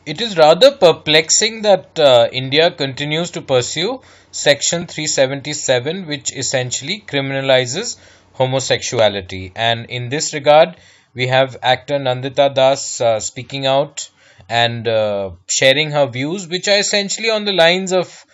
It is rather perplexing that India continues to pursue Section 377, which essentially criminalizes homosexuality. And in this regard, we have actor Nandita Das speaking out and sharing her views, which are essentially on the lines of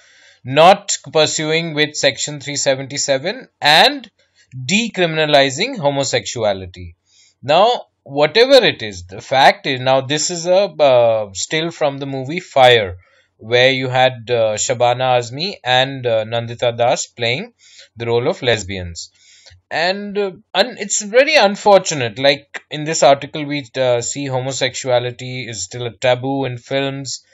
not pursuing with Section 377 and decriminalizing homosexuality. Now, whatever it is, the fact is, now this is a still from the movie Fire, where you had Shabana Azmi and Nandita Das playing the role of lesbians. And it's very unfortunate. Like in this article, we see homosexuality is still a taboo in films,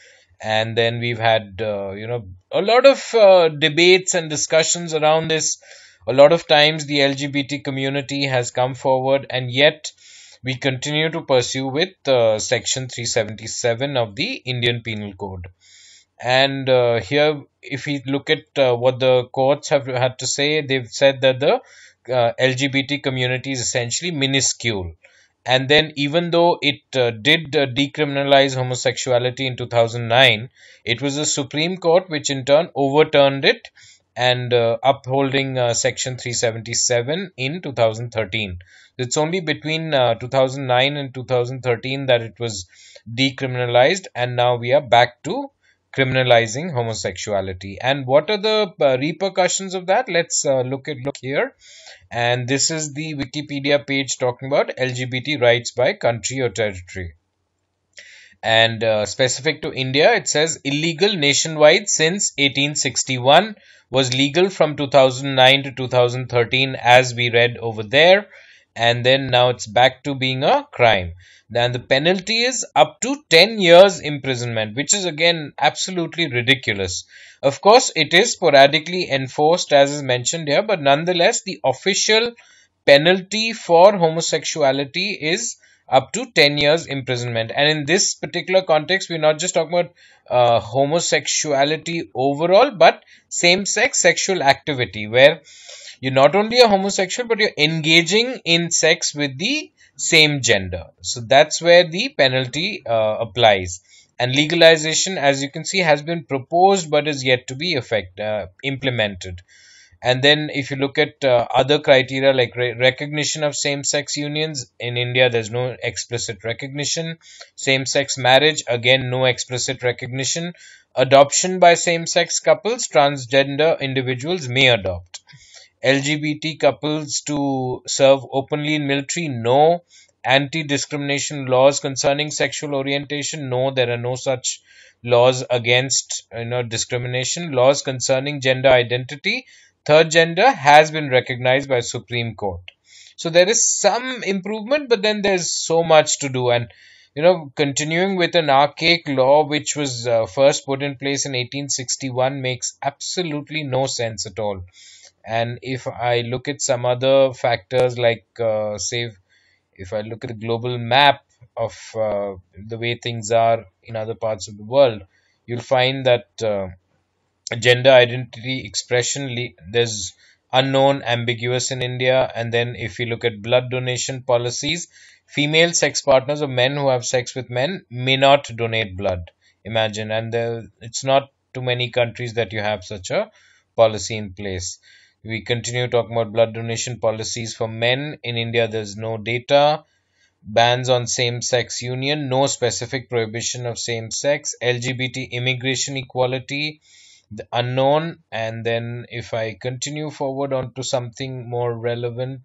and then we've had a lot of debates and discussions around this. A lot of times the LGBT community has come forward, and yet we continue to pursue with section 377 of the Indian Penal Code. And here, if we look at what the courts have had to say, they've said that the LGBT community is essentially minuscule. And then, even though it did decriminalize homosexuality in 2009, it was the Supreme Court which in turn overturned it and upholding Section 377 in 2013. It's only between 2009 and 2013 that it was decriminalized, and now we are back to criminalizing homosexuality. And what are the repercussions of that? Let's look here. And this is the Wikipedia page talking about LGBT rights by country or territory. And specific to India, it says illegal nationwide since 1861, was legal from 2009 to 2013, as we read over there. And then now it's back to being a crime. Then the penalty is up to 10 years imprisonment, which is again absolutely ridiculous. Of course, it is sporadically enforced, as is mentioned here, but nonetheless, the official penalty for homosexuality is up to 10 years imprisonment. And in this particular context, we're not just talking about homosexuality overall, but same sex sexual activity, where you're not only a homosexual, but you're engaging in sex with the same gender. So that's where the penalty applies. And legalization, as you can see, has been proposed but is yet to be implemented. And then if you look at other criteria like recognition of same-sex unions, in India there's no explicit recognition. Same-sex marriage, again no explicit recognition. Adoption by same-sex couples, transgender individuals may adopt. LGBT couples to serve openly in military, no. Anti-discrimination laws concerning sexual orientation, no, there are no such laws against discrimination. Laws concerning gender identity, third gender has been recognized by Supreme Court. So there is some improvement, but then there's so much to do. And continuing with an archaic law which was first put in place in 1861 makes absolutely no sense at all. And if I look at some other factors like, say, if I look at the global map of the way things are in other parts of the world, you'll find that gender identity expression, there's unknown, ambiguous in India. And then if you look at blood donation policies, female sex partners of men who have sex with men may not donate blood. Imagine. And it's not too many countries that you have such a policy in place. We continue talking about blood donation policies for men. In India, there's no data. Bans on same-sex union, no specific prohibition of same-sex. LGBT immigration equality, the unknown. And then if I continue forward onto something more relevant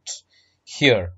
here.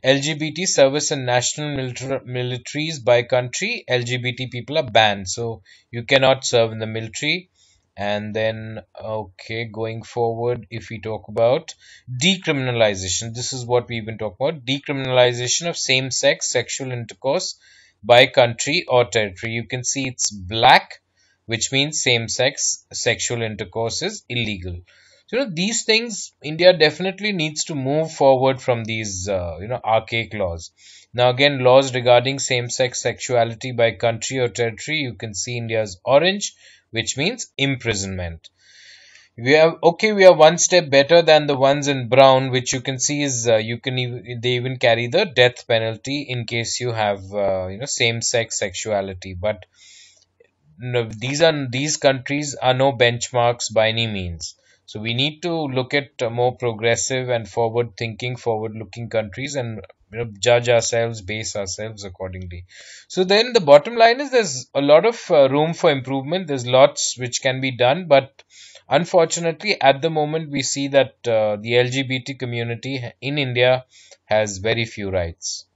LGBT service in national militaries by country, LGBT people are banned. So you cannot serve in the military. And then, okay, going forward, if we talk about decriminalization, this is what we've been talking about. Decriminalization of same-sex sexual intercourse by country or territory. You can see it's black, which means same-sex sexual intercourse is illegal. So, these things, India definitely needs to move forward from these, archaic laws. Now, again, laws regarding same-sex sexuality by country or territory, you can see India's orange, which means imprisonment. We are one step better than the ones in brown, which you can see is they even carry the death penalty in case you have same-sex sexuality. But no, these countries are no benchmarks by any means. So we need to look at more progressive and forward-looking countries, and judge ourselves, base ourselves accordingly. So then the bottom line is there's a lot of room for improvement. There's lots which can be done, but unfortunately, at the moment, we see that the LGBT community in India has very few rights.